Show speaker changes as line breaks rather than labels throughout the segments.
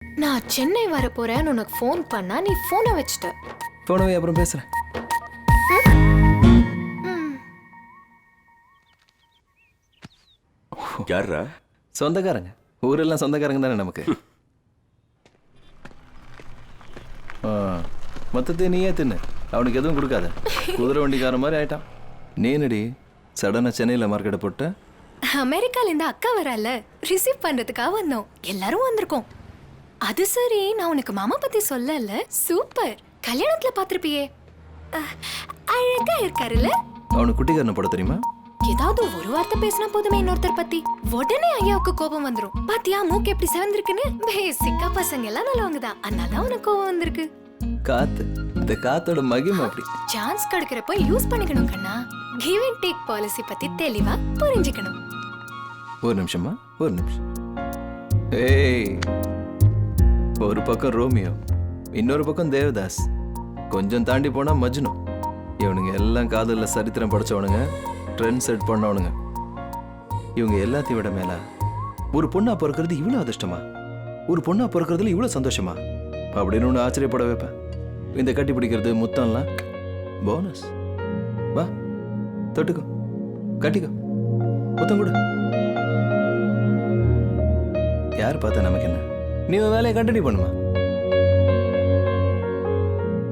நான் சென்னை வர போறேன்னு உனக்கு ஃபோன் பண்ணா நீ போனை வச்சுட்ட.
போனவே அப்புறம் பேசுறேன்.
யாரா?
சொந்தக்காரங்க. ஊரெல்லாம் சொந்தக்காரங்க தானே நமக்கு. மொத்தத்தை நீயே தின்னு, அவனுக்கு எதுவும் கொடுக்காத. குதிரை வண்டிக்கார மாதிரி ஆயிட்டான். நீனடி சடனா சென்னையில் மார்க்கெட்டை போட்ட?
அமெரிக்கால இந்த அக்கா வரல, ரிசீவ் பண்றதுக்காக வந்தோம். எல்லாரும் வந்திருக்கோம். அது சரி, நான் உனக்கு மாமா பத்தி சொல்லல. சூப்பர், கல்யாணத்துல பாத்திருப்பியே. அழகா இருக்காருல்ல.
அவனுக்கு குட்டிக்காரனை போட தெரியுமா?
ஏதாவது ஒரு வார்த்தை பேசினா போதுமே இன்னொருத்தர் பத்தி, உடனே ஐயாவுக்கு கோபம் வந்துரும். பாத்தியா மூக்கு எப்படி செவந்திருக்குன்னு? பேசிக்கா பசங்க எல்லாம் நல்லவங்க தான், அதனால உனக்கு கோபம் வந்திருக்கு.
காத்து, இந்த காத்தோட மகிமை அப்படி.
சான்ஸ் கிடைக்கிறப்ப யூஸ் பண்ணிக்கணும் கண்ணா. கிவ் அண்ட் டேக் பாலிசி பத்தி தெளிவா புரிஞ்சுக்கணும்.
ஒரு நிமிஷமா, ஒரு நிமிஷம். ஏய், ஒரு பக்கம் ரோமியோ, இன்னொரு பக்கம் தேவதாஸ், கொஞ்சம் தாண்டி போனா மஜ்னு. இவனுங்க எல்லாம் காதல்ல சரித்திரம் படிச்சவனுங்க, ட்ரெண்ட் செட் பண்ணவனுங்க. இவங்க எல்லாத்தையும் விட மேல ஒரு பொண்ணா பிறக்கிறது இவ்வளவு அதிர்ஷ்டமா, ஒரு பொண்ணா பிறக்கிறதுல இவ்வளவு சந்தோஷமா அப்படின்னு ஒன்று ஆச்சரியப்பட வைப்பேன். இந்த கட்டி பிடிக்கிறது முத்தம்லாம் போனஸ். வா தொட்டுக்கோ, கட்டிக்கோ, முத்தம் கூட. யார் பார்த்தா நமக்கு என்ன? நீ உன் வேலையை கண்டினியூ பண்ணுமா.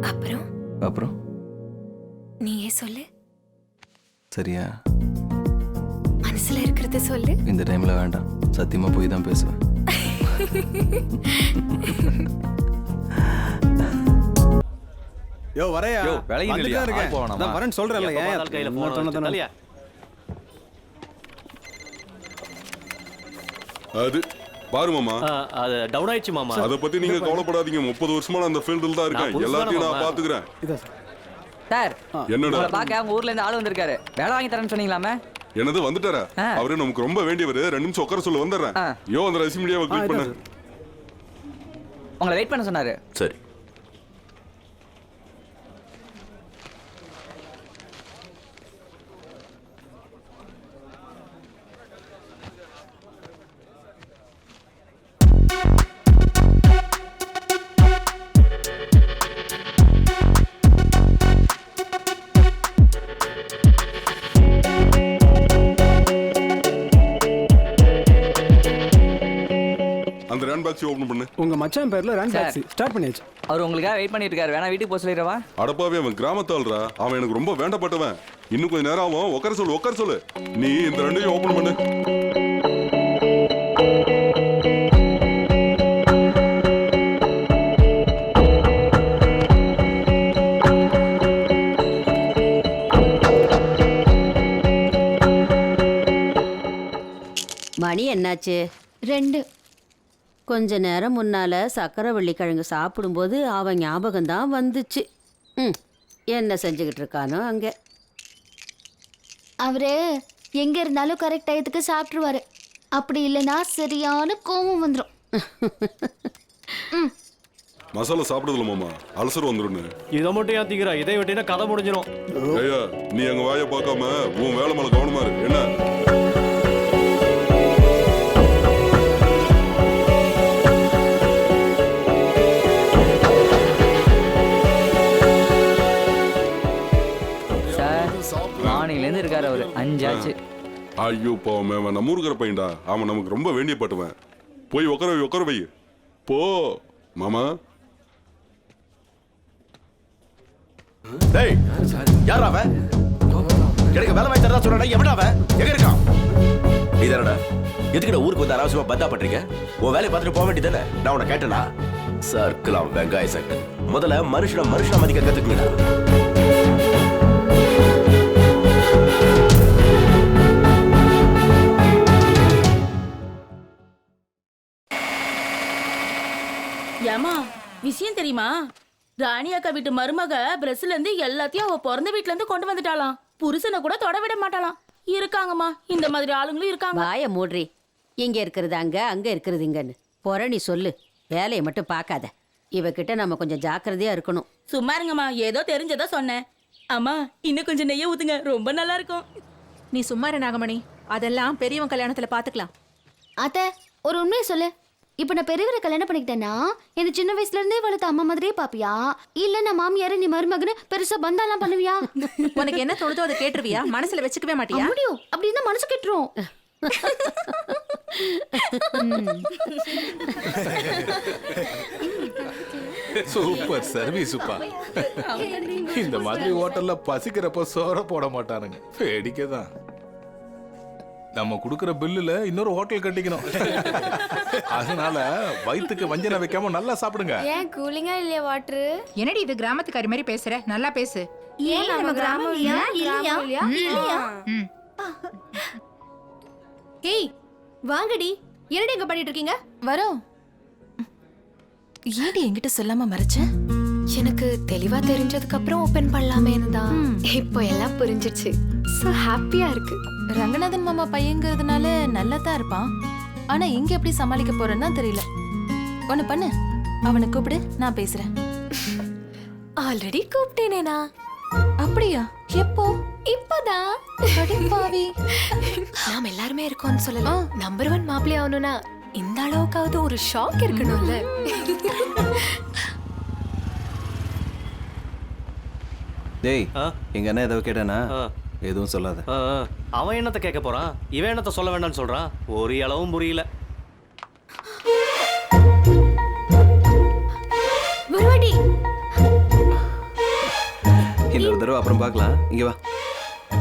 அப்புறம்
அப்புறம்
நீயே சொல்லு.
சரியா?
மனசுல இருக்கிறத சொல்லு.
இந்த டைம்ல வேண்டாம், சத்தியமா போய் தான் பேசுவேன்.
யோ வரையா?
யோ வேலைக்கு
வந்துட்டே
இல்லையா?
இருக்கேன்.
போவேணாமா?
நான் வரேன்னு சொல்றேன்ல.
எப்ப
ஏன்
பார்த்தாலும் கையில
இன்னொரு
phone
தொண்ணூத்தொன்னு.
வச்சுட்டு தலையா?
அது பாரு மாமா,
அது டவுன் ஆயிடுச்சு மாமா.
அத பத்தி நீங்க கவலைப்படாதீங்க. 30 வருஷமா நான் அந்த ஃபீல்டில் தான் இருக்கேன்.
நான் புதுசு
எல்லாத்தையும்
தானே
நான்
மாமா.
பாத்துக்கிறேன்.
இதோ சார்.
சார்,
என்னடா
உங்களை பார்க்க அவங்க ஊர்ல இருந்து ஆளு வந்திருக்காரு. வேலை வாங்கி தரேன்னு சொன்னீங்களாமே?
என்னது வந்துட்டாரா? அவரு நமக்கு ரொம்ப வேண்டியவரு. 2 நிமிஷம் உட்கார சொல்ல வந்துடுறேன். யோ அந்த ரசி மீடியாவை கிளிக் பண்ணு.
உங்களை வெயிட் பண்ண சொன்னாரு.
சரி.
அந்த ரேண்ட் பாக்ஸ் ஓபன் பண்ணு.
உங்க மச்சான் பேர்ல ரன் டாக்ஸி ஸ்டார்ட் பண்ணியாச்சு.
அவர் உங்களுக்காக வெயிட் பண்ணிட்டு இருக்காரு. வேணா வீட்டுக்கு போக சொல்லிடுறவா?
அடப்பாவே, அவன் கிராமத்தாள்ரா. அவன் எனக்கு ரொம்ப வேண்டப்பட்டவன். இன்னும் கொஞ்ச நேரம் ஆகும். உட்கார சொல்லு, உட்கார சொல்லு. நீ இந்த ரெண்டையும் ஓபன் பண்ணு.
மணி என்னாச்சு?
2.
கொஞ்ச நேரம் முன்னால சக்கரவள்ளி கிழங்கு சாப்பிடும்போது அவன் ஞாபகம்தான் வந்துச்சு. என்ன செஞ்சுக்கிட்டு இருக்கானோ அங்கே.
அவரு எங்க இருந்தாலும் கரெக்ட் டயத்துக்கு சாப்பிட்டுருவாரு. அப்படி இல்லைன்னா சரியான கோவம் வந்துடும்.
மசாலா சாப்பிடுதுல மாமா, அல்சர் வந்துருன்னு.
இதை மட்டும் ஏன் திக்கிறா? இதை விட்டீங்கன்னா கதை முடிஞ்சிடும்.
ஐயா, நீ எங்க வாயை பார்க்காம உன் வேலை மேல கவனமா இரு. என்ன?
சார், மார்னிங்லேருந்து இருக்காரு அவரு. 5 ஆச்சு.
ஐயோ பாவம், அவன் நம்ம ஊருக்கிற பையன்டா. அவன் நமக்கு ரொம்ப வேண்டியப்பட்டவன். போய் உட்கார வை, உட்கார வை. போ மாமா.
டேய், யாரா அவன்? எனக்கு வேலை வாங்கி தரதா சொல்றடா. எவடா அவன்? எங்க இருக்கான்? நீதானடா? எதுக்குடா ஊருக்கு வந்து அனாவசியமா பந்தா பண்றீங்க? உன் வேலையை பார்த்துட்டு போக வேண்டியதானே? நான் உன்னை கேட்டேனா? சர்க்கலாம் வெங்காய சட்டு. முதல்ல மனுஷனை மதிக்க கத்துக்குங்கடா.
ஏமா விஷயம் தெரியுமா? ராணி அக்கா வீட்டு மருமக பிரஸ்ல இருந்து எல்லாத்தையும் அவ பிறந்த வீட்ல இருந்து கொண்டு வந்துட்டாளாம். புருஷனை கூட தொட விட மாட்டாளாம். இருக்காங்கம்மா, இந்த மாதிரி ஆளுங்களும் இருக்காங்க.
வாய மூடுறி. இங்க இருக்கிறது அங்க, அங்க இருக்கிறது இங்கன்னு பொறணி சொல்லு. வேலையை மட்டும் பார்க்காத. இவகிட்ட நம்ம கொஞ்சம் ஜாக்கிரதையா இருக்கணும்.
சும்மா இருங்கம்மா, ஏதோ தெரிஞ்சதா சொன்னேன். அம்மா இன்னும் கொஞ்சம் நெய்ய ஊத்துங்க, ரொம்ப நல்லா இருக்கும்.
நீ சும்மா இரு நாகமணி, அதெல்லாம் பெரியவன் கல்யாணத்துல பாத்துக்கலாம்.
அத்தை, ஒரு உண்மையை சொல்லு. இப்ப நான் பெரியவரை கல்யாணம் பண்ணிக்கிட்டேன்னா என்ன சின்ன வயசுல இருந்தே வளர்த்த அம்மா மாதிரியே பாப்பியா, இல்ல நான் மாமியார நீ மருமகன்னு பெருசா பந்தாலாம் பண்ணுவியா?
உனக்கு என்ன தோணுதோ அதை கேட்டுருவியா? மனசுல வச்சுக்கவே மாட்டியா?
முடியும் அப்படின்னு மனசு கெட்டுரும்.
சூப்பர் சர்வீஸுப்பா. இந்த மாதிரி ஹோட்டல்ல பசிக்கிறப்ப சோற போட மாட்டானுங்க, வேடிக்கை தான். நம்ம கொடுக்கிற பில்லுல இன்னொரு ஹோட்டல் கட்டிக்கணும். அதனால வயிற்றுக்கு வஞ்சனை வைக்காம நல்லா சாப்பிடுங்க.
ஏன் கூலிங்கா இல்லையா வாட்டர்?
என்னடி இது கிராமத்துக்காரி மாதிரி பேசுற? நல்லா பேசு.
ஏன் நம்ம கிராமம் இல்லையா?
ஏய் வாங்கடி, என்னடி எங்க பண்ணிட்டு இருக்கீங்க?
வரோம். ஏடி என்கிட்ட சொல்லாம மறைச்ச?
எனக்கு தெளிவா தெரிஞ்சதுக்கு அப்புறம் ஓபன் பண்ணலாமேன்னு தான். இப்போ எல்லாம் புரிஞ்சிருச்சு. சோ ஹாப்பியா இருக்கு.
ரங்கநாதன் மாமா பையங்கிறதுனால நல்லா தான் இருப்பான். ஆனா இங்க எப்படி சமாளிக்க போறேன்னா தெரியல. ஒண்ணு பண்ணு, அவனை கூப்பிடு, நான் பேசுறேன்.
ஆல்ரெடி கூப்பிட்டேனேனா?
அப்படியா? எப்போ?
இப்பதான்.
பாவி.
நாம எல்லாருமே இருக்கோம்னு சொல்லலாம். நம்பர் 1 மாப்பிள்ளை ஆகணும்னா இந்த அளவுக்காவது ஒரு ஷாக் இருக்கணும்ல.
டேய்
ஆ?
எங்க அண்ணா ஏதோ கேட்டானா?
ஆ.
எதுவும் சொல்லாத.
அவன் என்னத்த கேட்க போறான்? இவன் என்னத்த சொல்ல வேண்டாம்னு சொல்றான்? ஒரு அளவும் புரியல.
வருவாடி.
இன்னொரு தடவை அப்புறம் பார்க்கலாம். இங்க வா.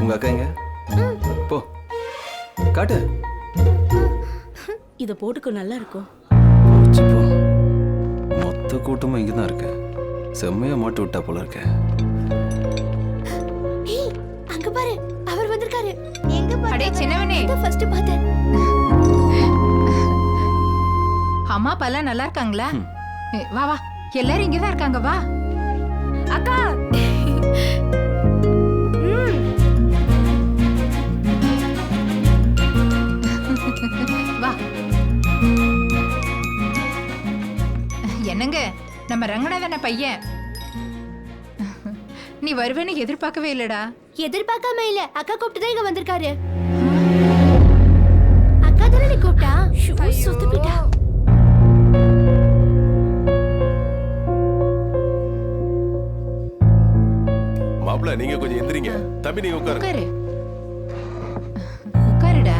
உங்க அக்கா எங்க? போ காட்டு.
இத போட்டுக்கோ, நல்லா இருக்கும்.
போச்சு போ. மொத்த கூட்டமும் இங்க தான் இருக்கு. செம்மையா மாட்டு விட்டா போல இருக்க.
ஏய் அங்க பாரு, அவர் வந்திருக்காரு.
எங்க
அடே சின்னவனே,
ஃபர்ஸ்ட் பார்த்தேன்.
அம்மா அப்பா எல்லாம் நல்லா இருக்காங்களா? வா வா, எல்லாரும் இங்கதான் இருக்காங்க, வா.
அக்கா
வா. என்னங்க, நம்ம ரங்கநாதன பையன். நீ வருவேன்னு எதிர்பார்க்கவே இல்லடா.
எதிர்பார்க்காம இல்ல, அக்கா கூப்பிட்டு தான் இங்க வந்திருக்காரு. அக்கா தானே நீ கூப்பிட்டா? சுத்து போயிட்டா.
மாப்பிள்ள நீங்க கொஞ்சம் எந்திரிங்க. தம்பி நீங்க உட்காருங்க.
உட்காரு, உட்காருடா.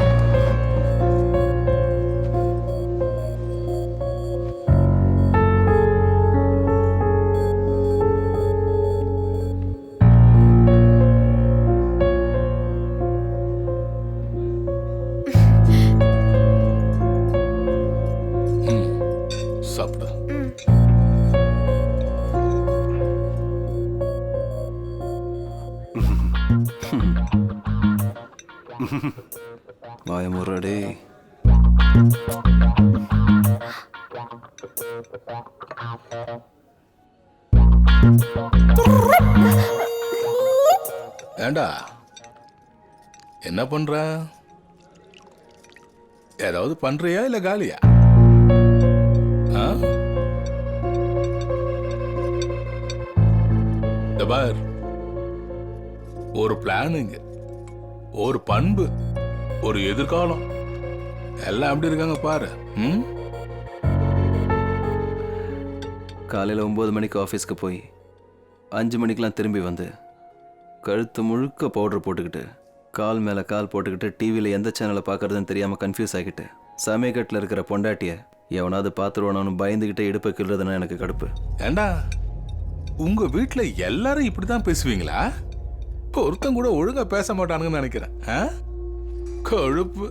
சாப்பிடு.
வாய முறடே.
ஏண்டா என்ன பண்ற? ஏதாவது பண்றியா இல்ல காலியா? ஆ? இந்த பார், ஒரு பிளானுங்க, ஒரு பண்பு, ஒரு எதிர்காலம் எல்லாம் எப்படி இருக்காங்க பாரு. ம்?
காலையில் 9 மணிக்கு ஆஃபீஸ்க்கு போய் 5 மணிக்கெலாம் திரும்பி வந்து கழுத்து முழுக்க பவுடர் போட்டுக்கிட்டு கால் மேலே கால் போட்டுக்கிட்டு டிவியில் எந்த சேனலை பார்க்கறதுன்னு தெரியாமல் கன்ஃபியூஸ் ஆகிட்டு சமயக்கட்டில் இருக்கிற பொண்டாட்டியை எவனாவது பார்த்துருவானு பயந்துக்கிட்டே இடுப்பை கிள்றதுன்னா எனக்கு கடுப்பு.
ஏண்டா உங்க வீட்டுல எல்லாரும் இப்படிதான் பேசுவீங்களா? ஒருத்தன் கூட ஒழுங்கா பேச மாட்டானுங்கன்னு நினைக்கிறேன். ஆ? கொழுப்பு.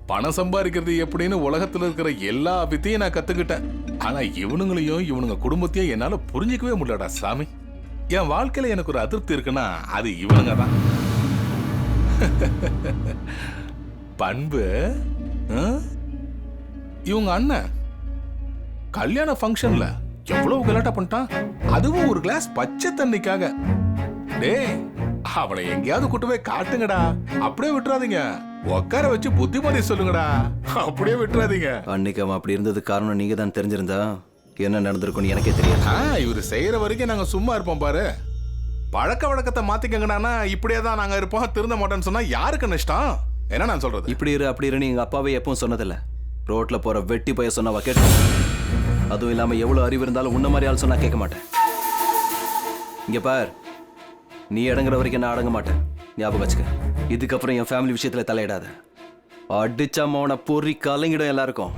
பணம் சம்பாதிக்கிறது எப்படின்னு உலகத்துல இருக்கிற எல்லா வித்தையும் நான் கத்துக்கிட்டேன். ஆனா இவனுங்களையும் இவனுங்க குடும்பத்தையும் என்னால புரிஞ்சிக்கவே முடியலடா சாமி. என் வாழ்க்கையில எனக்கு ஒரு அதிருப்தி இருக்குன்னா அது இவனுங்க தான். பண்பு. ஆ? இவங்க அண்ணன் கல்யாண ஃபங்க்ஷன்ல எவ்வளவு கலாட்டா பண்ணிட்டான், அதுவும் ஒரு கிளாஸ் பச்சை தண்ணிக்காக. டேய் அவனை எங்கேயாவது கூட்டு போய் காட்டுங்கடா, அப்படியே விட்டுறாதீங்க. உட்கார வச்சு புத்திமதி சொல்லுங்கடா, அப்படியே விட்டுறாதீங்க.
அன்னைக்கு அவன் அப்படி இருந்தது காரணம் நீங்க தான் தெரிஞ்சிருந்தா என்ன நடந்திருக்கும்னு எனக்கே தெரியாது.
இவரு செய்யற வரைக்கும் நாங்க சும்மா இருப்போம் பாரு. பழக்க வழக்கத்தை மாத்திக்கங்கடானா இப்படியே தான் நாங்க இருப்போம், திருந்த மாட்டோம்னு சொன்னா யாருக்கு நஷ்டம்? என்ன நான் சொல்றது?
இப்படி இரு அப்படி இருன்னு எங்க அப்பாவே எப்பவும் சொன்னதில்ல. ரோட்ல போற வெட்டி பைய சொன்னவா கேட்டு, அதுவும் இல்லாம எவ்வளவு அறிவு இருந்தாலும் உன்ன மாதிரி ஆள் சொன்னா கேட்க மாட்டேன். இங்க பார், நீ அடங்குற வரைக்கும் நான் அடங்க மாட்டேன், ஞாபகம் வச்சுக்க. இதுக்கப்புறம் என் ஃபேமிலி விஷயத்துல தலையிடாத. அடிச்சா மோன பொறி கலங்கிடும் எல்லாருக்கும்.